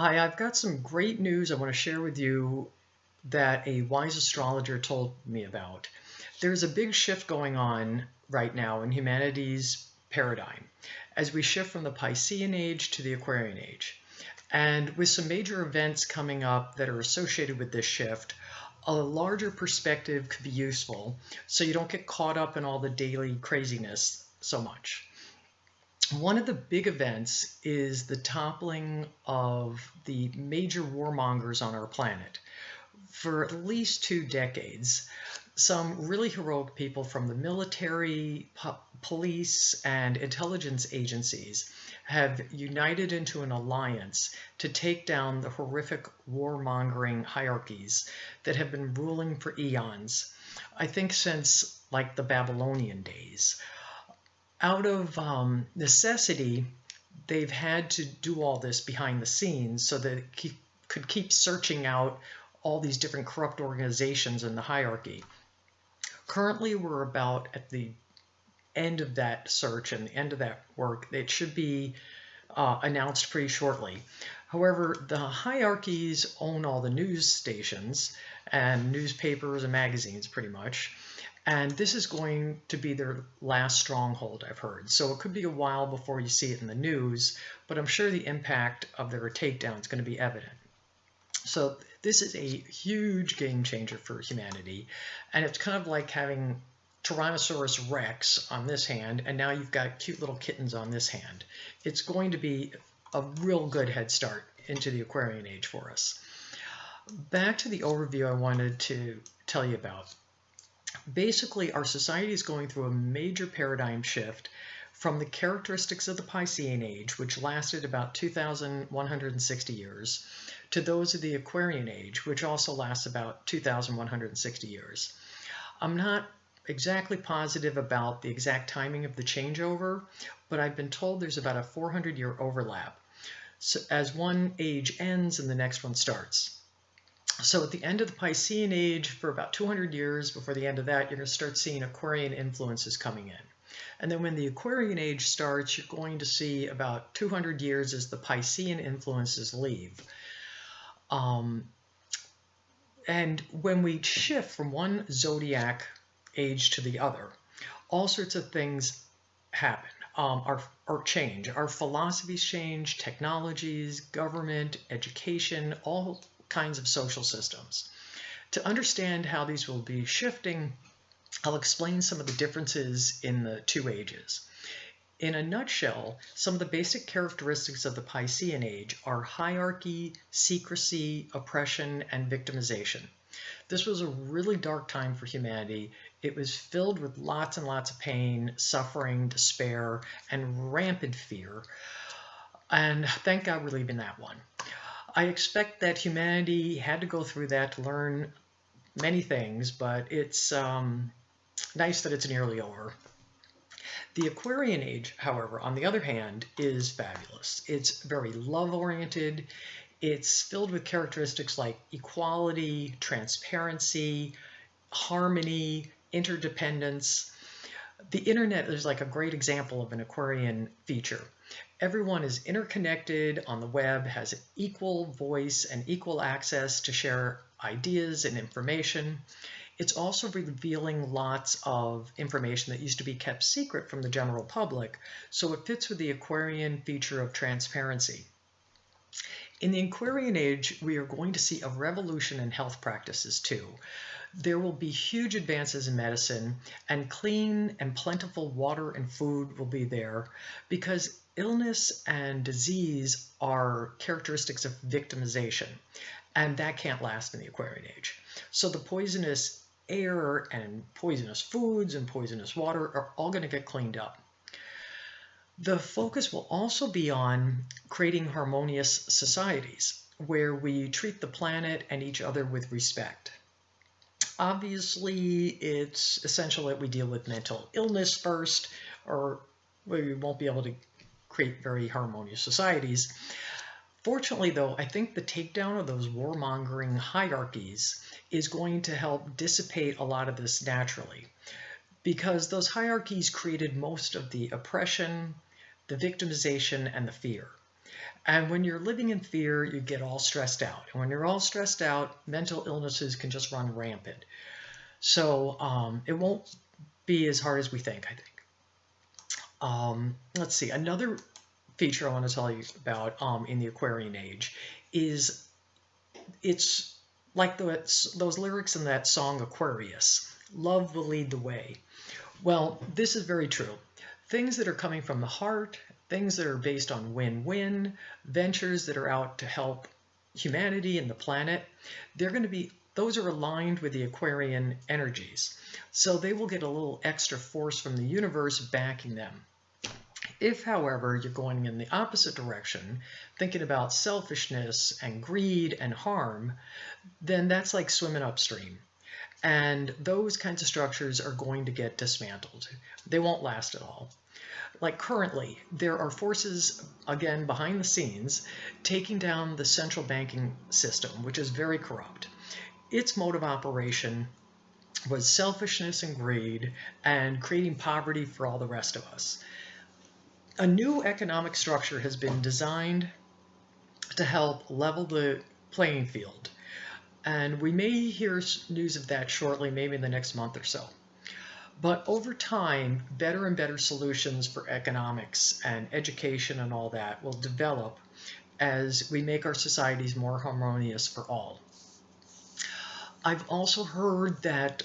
Hi, I've got some great news I want to share with you that a wise astrologer told me about. There's a big shift going on right now in humanity's paradigm as we shift from the Piscean age to the Aquarian age. And with some major events coming up that are associated with this shift, a larger perspective could be useful so you don't get caught up in all the daily craziness so much. One of the big events is the toppling of the major warmongers on our planet. For at least 2 decades, some really heroic people from the military, police, and intelligence agencies have united into an alliance to take down the horrific warmongering hierarchies that have been ruling for eons, I think since like the Babylonian days. Out of necessity, they've had to do all this behind the scenes so that it could keep searching out all these different corrupt organizations in the hierarchy. Currently, we're about at the end of that search and the end of that work. It should be announced pretty shortly. However, the hierarchies own all the news stations and newspapers and magazines pretty much. And this is going to be their last stronghold, I've heard. So it could be a while before you see it in the news, but I'm sure the impact of their takedown is going to be evident. So this is a huge game changer for humanity. And it's kind of like having Tyrannosaurus Rex on this hand, and now you've got cute little kittens on this hand. It's going to be a real good head start into the Aquarian age for us. Back to the overview I wanted to tell you about. Basically, our society is going through a major paradigm shift from the characteristics of the Piscean age, which lasted about 2,160 years, to those of the Aquarian age, which also lasts about 2,160 years. I'm not exactly positive about the exact timing of the changeover, but I've been told there's about a 400-year overlap, so as one age ends and the next one starts. So at the end of the Piscean age, for about 200 years before the end of that, you're going to start seeing Aquarian influences coming in. And then when the Aquarian age starts, you're going to see about 200 years as the Piscean influences leave. And when we shift from one zodiac age to the other, all sorts of things happen. Or change. Our philosophies change, technologies, government, education, all kinds of social systems. To understand how these will be shifting, I'll explain some of the differences in the two ages. In a nutshell, some of the basic characteristics of the Piscean age are hierarchy, secrecy, oppression, and victimization. This was a really dark time for humanity. It was filled with lots and lots of pain, suffering, despair, and rampant fear. And thank God we're leaving that one. I expect that humanity had to go through that to learn many things, but it's nice that it's nearly over. The Aquarian age, however, on the other hand, is fabulous. It's very love-oriented. It's filled with characteristics like equality, transparency, harmony, interdependence. The internet is like a great example of an Aquarian feature. Everyone is interconnected on the web, has an equal voice and equal access to share ideas and information. It's also revealing lots of information that used to be kept secret from the general public, so it fits with the Aquarian feature of transparency. In the Aquarian age, we are going to see a revolution in health practices too. There will be huge advances in medicine, and clean and plentiful water and food will be there because illness and disease are characteristics of victimization, and that can't last in the Aquarian age. So the poisonous air and poisonous foods and poisonous water are all going to get cleaned up. The focus will also be on creating harmonious societies where we treat the planet and each other with respect. Obviously, it's essential that we deal with mental illness first, or we won't be able to create very harmonious societies. Fortunately, though, I think the takedown of those warmongering hierarchies is going to help dissipate a lot of this naturally, because those hierarchies created most of the oppression, the victimization, and the fear. And when you're living in fear, you get all stressed out. And when you're all stressed out, mental illnesses can just run rampant. So it won't be as hard as we think, I think. Let's see, another feature I want to tell you about in the Aquarian age is it's like those lyrics in that song Aquarius, love will lead the way. Well, this is very true. Things that are coming from the heart, things that are based on win-win, ventures that are out to help humanity and the planet, those are aligned with the Aquarian energies. So they will get a little extra force from the universe backing them. If, however, you're going in the opposite direction, thinking about selfishness and greed and harm, then that's like swimming upstream. And those kinds of structures are going to get dismantled. They won't last at all. Like currently, there are forces, again, behind the scenes, taking down the central banking system, which is very corrupt. Its mode of operation was selfishness and greed and creating poverty for all the rest of us. A new economic structure has been designed to help level the playing field. And we may hear news of that shortly, maybe in the next month or so. But over time, better and better solutions for economics and education and all that will develop as we make our societies more harmonious for all. I've also heard that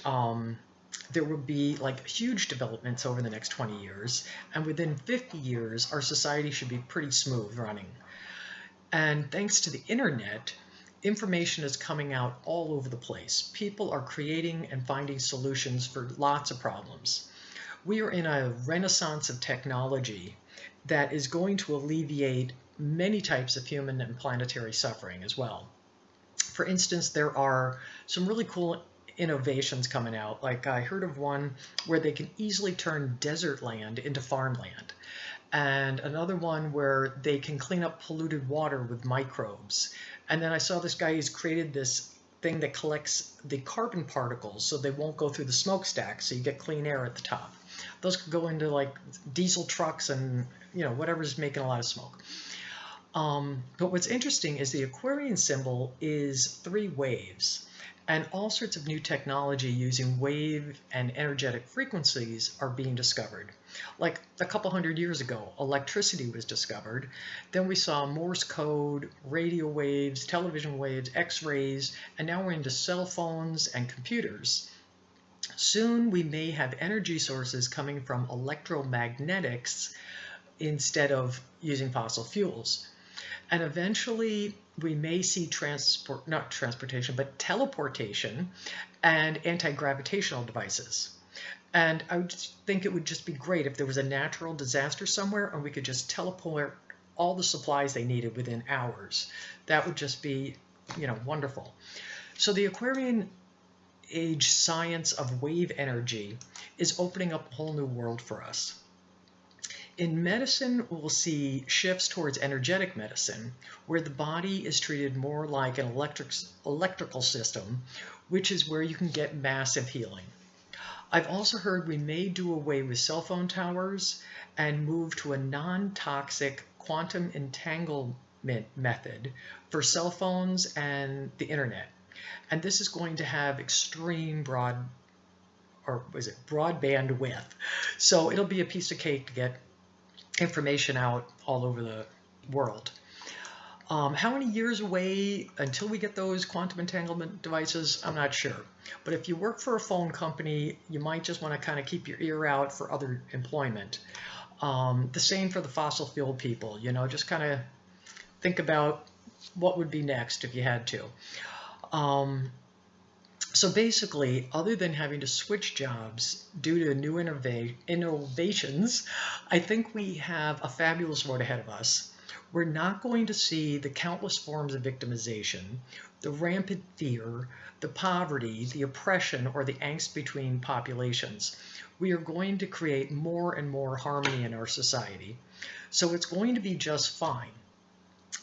there will be like huge developments over the next 20 years, and within 50 years, our society should be pretty smooth running. And thanks to the internet, information is coming out all over the place. People are creating and finding solutions for lots of problems. We are in a renaissance of technology that is going to alleviate many types of human and planetary suffering as well. For instance, there are some really cool innovations coming out. Like I heard of one where they can easily turn desert land into farmland. And another one where they can clean up polluted water with microbes. And then I saw this guy who's created this thing that collects the carbon particles so they won't go through the smokestack, so you get clean air at the top. Those could go into like diesel trucks and whatever's making a lot of smoke. But what's interesting is the Aquarian symbol is 3 waves, and all sorts of new technology using wave and energetic frequencies are being discovered. Like a couple hundred years ago, electricity was discovered. Then we saw Morse code, radio waves, television waves, X-rays, and now we're into cell phones and computers. Soon we may have energy sources coming from electromagnetics instead of using fossil fuels. And eventually we may see teleportation and anti-gravitational devices. And I would think it would just be great if there was a natural disaster somewhere and we could just teleport all the supplies they needed within hours. That would just be, wonderful. So the Aquarian age science of wave energy is opening up a whole new world for us. In medicine, we'll see shifts towards energetic medicine, where the body is treated more like an electrical system, which is where you can get massive healing. I've also heard we may do away with cell phone towers and move to a non-toxic quantum entanglement method for cell phones and the internet. And this is going to have extreme broadband width. So it'll be a piece of cake to get information out all over the world. How many years away until we get those quantum entanglement devices? I'm not sure. But if you work for a phone company, you might just want to kind of keep your ear out for other employment. The same for the fossil fuel people, just kind of think about what would be next if you had to. So basically, other than having to switch jobs due to new innovations, I think we have a fabulous road ahead of us. We're not going to see the countless forms of victimization, the rampant fear, the poverty, the oppression, or the angst between populations. We are going to create more and more harmony in our society. So it's going to be just fine.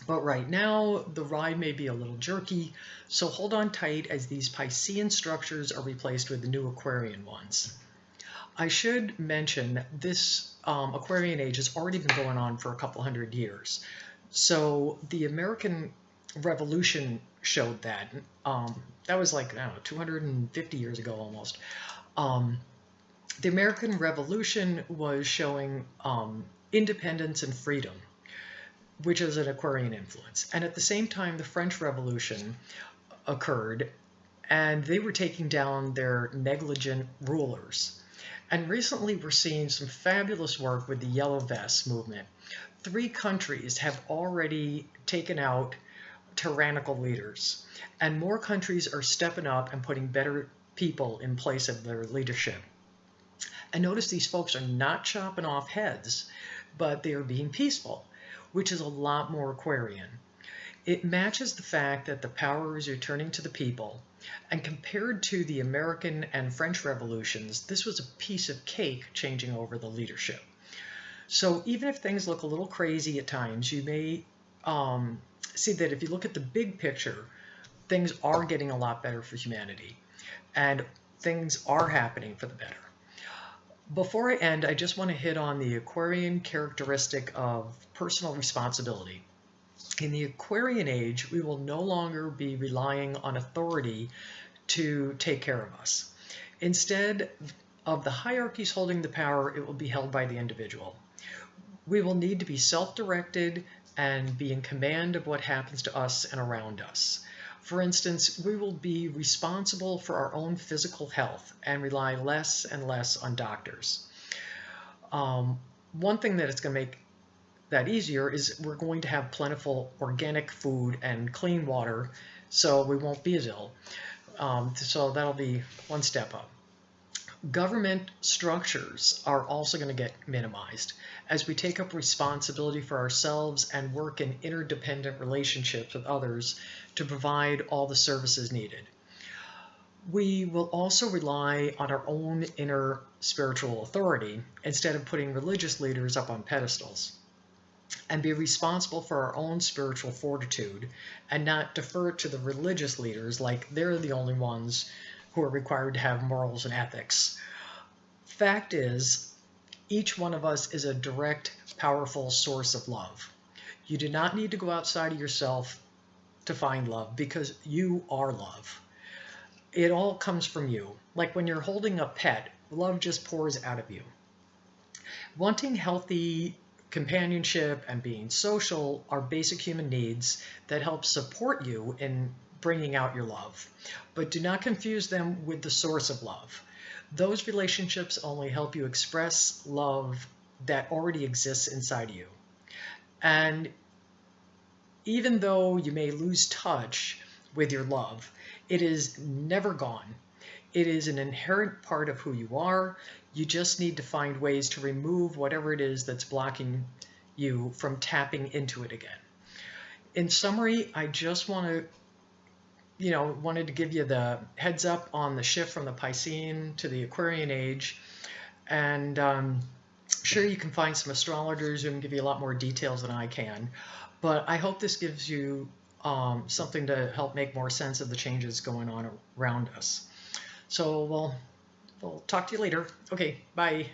But right now, the ride may be a little jerky, so hold on tight as these Piscean structures are replaced with the new Aquarian ones. I should mention that this Aquarian age has already been going on for a couple hundred years. So the American Revolution showed that. That was like, I don't know, 250 years ago almost. Um, the American Revolution was showing independence and freedom, which is an Aquarian influence. And at the same time, the French Revolution occurred, and they were taking down their negligent rulers. And recently, we're seeing some fabulous work with the Yellow Vests movement. 3 countries have already taken out tyrannical leaders, and more countries are stepping up and putting better people in place of their leadership. And notice these folks are not chopping off heads, but they are being peaceful, which is a lot more Aquarian. It matches the fact that the power is returning to the people, and compared to the American and French revolutions, this was a piece of cake changing over the leadership. So even if things look a little crazy at times, you may see that if you look at the big picture, things are getting a lot better for humanity, and things are happening for the better. Before I end, I just want to hit on the Aquarian characteristic of personal responsibility. In the Aquarian age, we will no longer be relying on authority to take care of us. Instead of the hierarchies holding the power, it will be held by the individual. We will need to be self-directed and be in command of what happens to us and around us. For instance, we will be responsible for our own physical health and rely less and less on doctors. One thing that it's going to make that easier is we're going to have plentiful organic food and clean water, so we won't be as ill. So that'll be one step up. Government structures are also going to get minimized as we take up responsibility for ourselves and work in interdependent relationships with others to provide all the services needed. We will also rely on our own inner spiritual authority instead of putting religious leaders up on pedestals, and be responsible for our own spiritual fortitude and not defer to the religious leaders like they're the only ones who are required to have morals and ethics. Fact is, each one of us is a direct, powerful source of love. You do not need to go outside of yourself to find love, because you are love. It all comes from you. Like when you're holding a pet, love just pours out of you. Wanting healthy companionship and being social are basic human needs that help support you in bringing out your love. But do not confuse them with the source of love. Those relationships only help you express love that already exists inside you. And even though you may lose touch with your love, it is never gone. It is an inherent part of who you are. You just need to find ways to remove whatever it is that's blocking you from tapping into it again. In summary, I just wanted to give you the heads up on the shift from the Piscean to the Aquarian age. And sure, you can find some astrologers who can give you a lot more details than I can. But I hope this gives you something to help make more sense of the changes going on around us. So we'll talk to you later. Okay, bye.